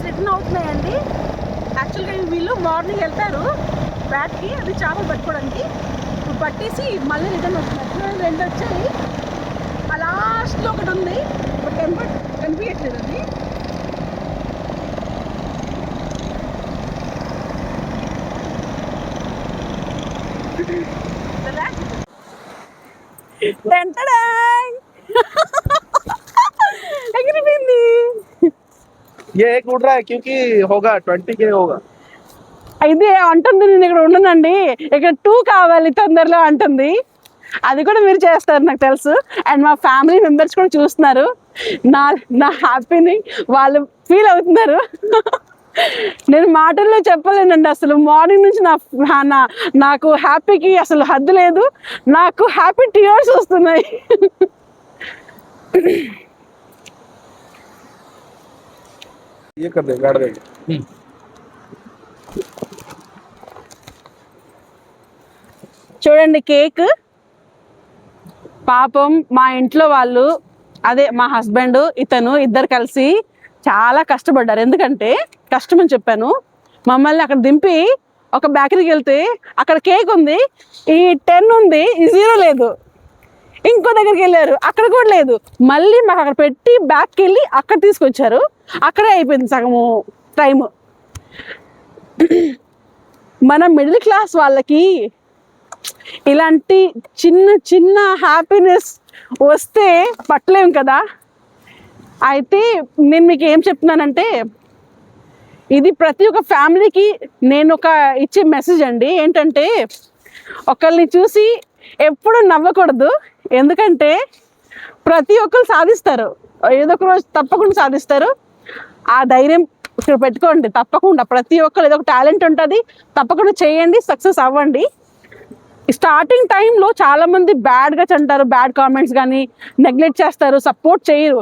Return అవుతున్నాయండి. యాక్చువల్గా వీళ్ళు మార్నింగ్ వెళ్తారు బ్యాట్కి, అది చేపలు పట్టుకోవడానికి. ఇప్పుడు పట్టేసి మళ్ళీ రిటర్న్ వస్తున్నారు. 2 వచ్చాయి. ఆ లాస్ట్లో ఒకటి ఉంది, బట్ కనిపించట్లేదు అది. ఎగిరిపోయింది. ये एक उड़ रहा है क्योंकि होगा 20 के होगा. అయితే అంటుంది నేను ఇక్కడ ఉండనండి, ఇక్కడ 2 కావాలి తొందరలో అంటుంది. అది కూడా మీరు చేస్తారు నాకు తెలుసు. అండ్ మా ఫ్యామిలీ మెంబర్స్ కూడా చూస్తున్నారు. నా నా హ్యాపీని వాళ్ళు ఫీల్ అవుతున్నారు. నేను మాటల్లో చెప్పలేనండి. అసలు మార్నింగ్ నుంచి నాకు హ్యాపీకి అసలు హద్దు లేదు. నాకు హ్యాపీ టీయర్స్ వస్తున్నాయి. ये कर दे गाड़ दे. చూడండి కేక్. పాపం మా ఇంట్లో వాళ్ళు, అదే మా హస్బెండ్ ఇతను ఇద్దరు కలిసి చాలా కష్టపడ్డారు. ఎందుకంటే కష్టం అని చెప్పాను. మమ్మల్ని అక్కడ దింపి ఒక బేకరీకి వెళ్తే అక్కడ కేక్ ఉంది, ఈ 10 ఉంది, ఈ 0 లేదు. ఇంకో దగ్గరికి వెళ్ళారు, అక్కడ కూడా లేదు. మళ్ళీ మాకు అక్కడ పెట్టి బ్యాక్కి వెళ్ళి అక్కడ తీసుకొచ్చారు. అక్కడే అయిపోయింది సగము టైము. మన మిడిల్ క్లాస్ వాళ్ళకి ఇలాంటి చిన్న చిన్న హ్యాపీనెస్ వస్తే పట్టలేం కదా. అయితే నేను మీకు ఏం చెప్తున్నానంటే, ఇది ప్రతి ఒక్క ఫ్యామిలీకి నేను ఇచ్చే మెసేజ్ అండి. ఏంటంటే ఒకరిని చూసి ఎప్పుడు నవ్వకూడదు. ఎందుకంటే ప్రతి ఒక్కరు సాధిస్తారు, ఏదో ఒక రోజు తప్పకుండా సాధిస్తారు. ఆ ధైర్యం ఇక్కడ పెట్టుకోండి. తప్పకుండా ప్రతి ఒక్కరు ఏదో ఒక టాలెంట్ ఉంటుంది, తప్పకుండా చేయండి, సక్సెస్ అవ్వండి. స్టార్టింగ్ టైంలో చాలామంది బ్యాడ్గా అంటారు, బ్యాడ్ కామెంట్స్ కానీ నెగ్లెక్ట్ చేస్తారు, సపోర్ట్ చేయరు.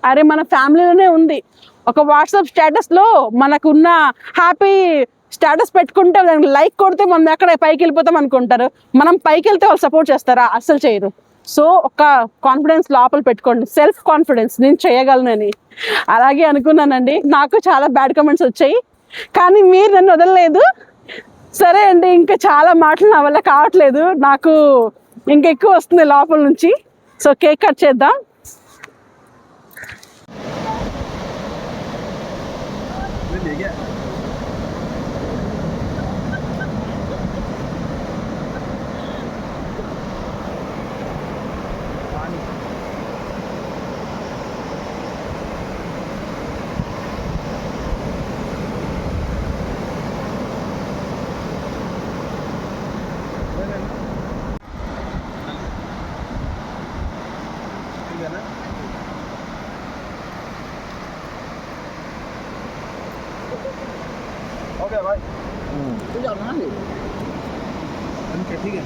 అరే మన ఫ్యామిలీలోనే ఉంది. ఒక వాట్సాప్ స్టేటస్లో మనకున్న హ్యాపీ స్టేటస్ పెట్టుకుంటే దానికి లైక్ కొడితే మనం ఎక్కడ పైకి వెళ్ళిపోతాం అనుకుంటారు. మనం పైకి వెళ్తే వాళ్ళు సపోర్ట్ చేస్తారా? అస్సలు చేయరు. సో ఒక కాన్ఫిడెన్స్ లోపల పెట్టుకోండి, సెల్ఫ్ కాన్ఫిడెన్స్, నేను చేయగలనని. అలాగే అనుకున్నానండి. నాకు చాలా బ్యాడ్ కామెంట్స్ వచ్చాయి, కానీ మీరు నన్ను వదలలేదు. సరే అండి, ఇంకా చాలా మాటలు నా వల్ల కావట్లేదు, నాకు ఇంకెక్కువ వస్తుంది లోపల నుంచి. సో కేక్ కట్ చేద్దాం. ओके भाई. Bây giờ nó gì? ठीक है.